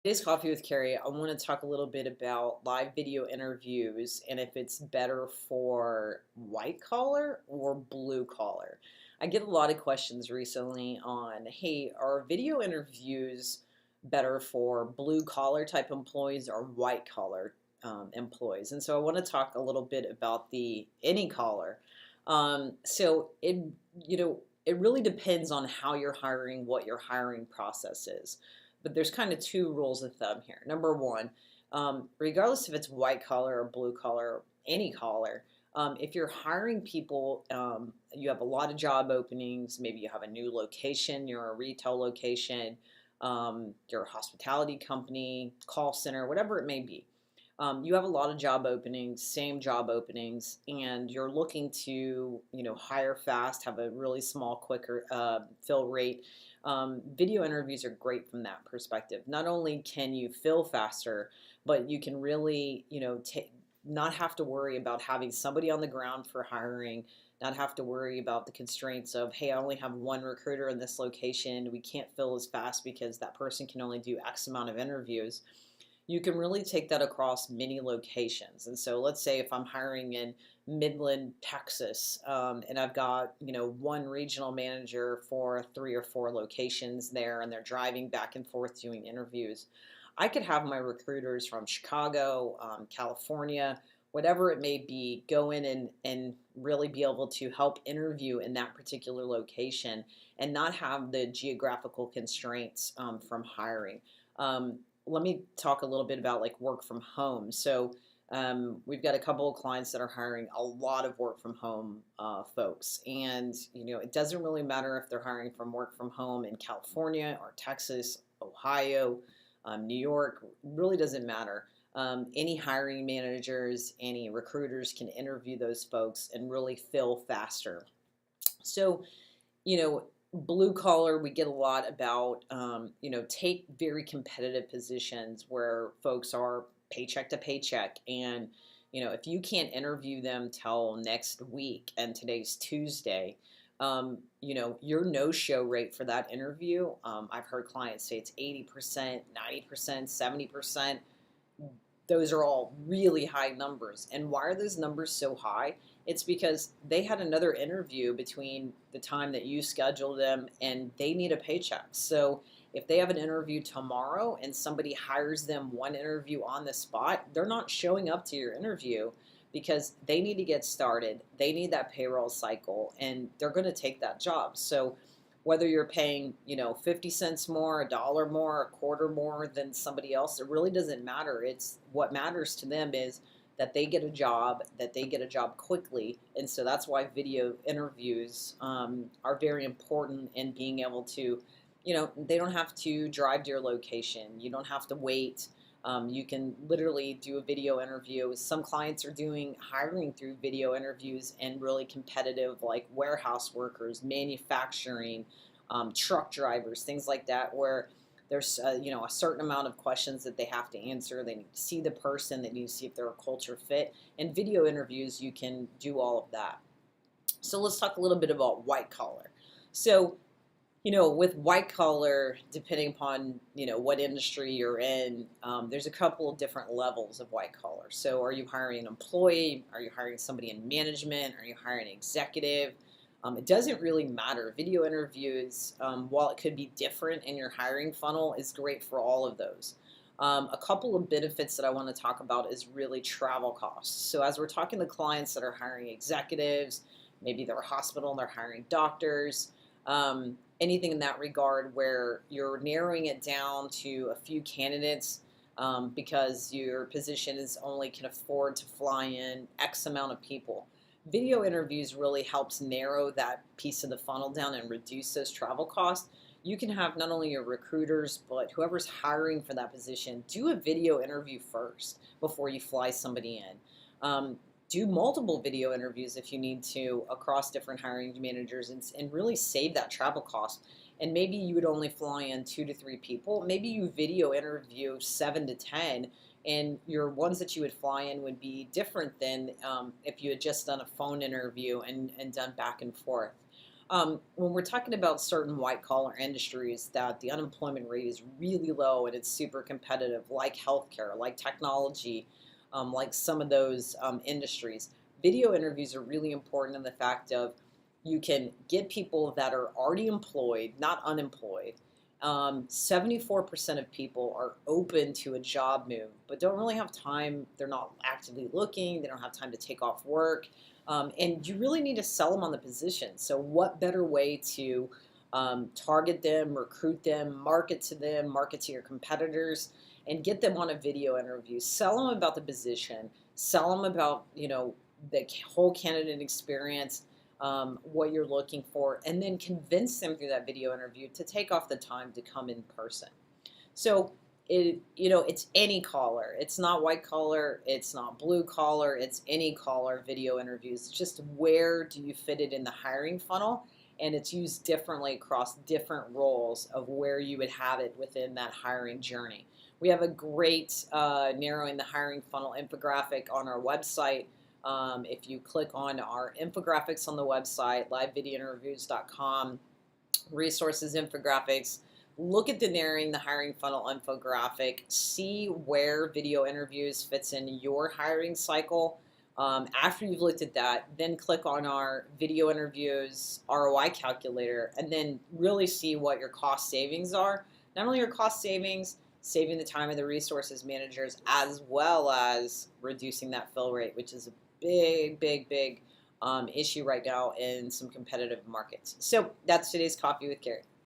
Today's Coffee with Carrie, I want to talk a little bit about live video interviews and if it's better for white collar or blue collar. I get a lot of questions recently on, hey, are video interviews better for blue collar type employees or white collar employees? And so I want to talk a little bit about the any collar. So it really depends on how you're hiring, what your hiring process is. But there's kind of two rules of thumb here. Number one, regardless if it's white collar or blue collar, any collar, if you're hiring people, you have a lot of job openings. Maybe you have a new location, you're a retail location, you're a hospitality company, call center, whatever it may be. You have a lot of job openings, same job openings, and you're looking to, hire fast, have a really small, quicker fill rate. Video interviews are great from that perspective. Not only can you fill faster, but you can really, not have to worry about having somebody on the ground for hiring, not have to worry about the constraints of, hey, I only have one recruiter in this location. We can't fill as fast because that person can only do X amount of interviews. You can really take that across many locations. And so let's say if I'm hiring in Midland, Texas, and I've got, one regional manager for 3 or 4 locations there, and they're driving back and forth doing interviews. I could have my recruiters from Chicago, California, whatever it may be, go in and really be able to help interview in that particular location and not have the geographical constraints from hiring. Let me talk a little bit about like work from home. So we've got a couple of clients that are hiring a lot of work from home folks, and it doesn't really matter if they're hiring from work from home in California or Texas, Ohio, New York. Really doesn't matter. Any hiring managers, any recruiters can interview those folks and really fill faster. So, you know, blue collar, we get a lot about, take very competitive positions where folks are paycheck to paycheck. And, if you can't interview them till next week and today's Tuesday, your no-show rate for that interview, I've heard clients say it's 80%, 90%, 70%. Those are all really high numbers. And why are those numbers so high? It's because they had another interview between the time that you scheduled them and they need a paycheck. So if they have an interview tomorrow and somebody hires them one interview on the spot, they're not showing up to your interview because they need to get started. They need that payroll cycle and they're going to take that job. So whether you're paying, 50 cents more, a dollar more, a quarter more than somebody else, it really doesn't matter. It's what matters to them is that they get a job, that they get a job quickly. And so that's why video interviews are very important in being able to, they don't have to drive to your location. You don't have to wait. You can literally do a video interview. Some clients are doing hiring through video interviews and really competitive, like warehouse workers, manufacturing, truck drivers, things like that, where there's a certain amount of questions that they have to answer. They need to see the person. They need to see if they're a culture fit. And video interviews, you can do all of that. So let's talk a little bit about white collar. So with white collar, depending upon, what industry you're in, there's a couple of different levels of white collar. So are you hiring an employee? Are you hiring somebody in management? Are you hiring an executive? It doesn't really matter. Video interviews, while it could be different in your hiring funnel, is great for all of those. A couple of benefits that I want to talk about is really travel costs. So as we're talking to clients that are hiring executives, maybe they're a hospital and they're hiring doctors, anything in that regard where you're narrowing it down to a few candidates because your position is only can afford to fly in X amount of people. Video interviews really helps narrow that piece of the funnel down and reduce those travel costs. You can have not only your recruiters, but whoever's hiring for that position, do a video interview first before you fly somebody in. Do multiple video interviews if you need to across different hiring managers and really save that travel cost. And maybe you would only fly in 2 to 3 people. Maybe you video interview 7 to 10, and your ones that you would fly in would be different than if you had just done a phone interview and done back and forth. When we're talking about certain white collar industries that the unemployment rate is really low and it's super competitive, like healthcare, like technology, like some of those industries, video interviews are really important in the fact of you can get people that are already employed, not unemployed. 74% of people are open to a job move, but don't really have time. They're not actively looking. They don't have time to take off work. And you really need to sell them on the position. So, what better way to target them, recruit them, market to them, market to your competitors, and get them on a video interview? Sell them about the position. Sell them about the whole candidate experience, what you're looking for, and then convince them through that video interview to take off the time to come in person. So it's any collar. It's not white collar. It's not blue collar. It's any collar video interviews. It's just where do you fit it in the hiring funnel, and it's used differently across different roles of where you would have it within that hiring journey. We have a great narrowing the hiring funnel infographic on our website. If you click on our infographics on the website, livevideointerviews.com, resources, infographics, look at the narrowing the hiring funnel infographic, see where video interviews fits in your hiring cycle. After you've looked at that, then click on our video interviews ROI calculator and then really see what your cost savings are. Not only your cost savings, saving the time of the resources managers, as well as reducing that fill rate, which is a big issue right now in some competitive markets. So that's today's Coffee with Carrie.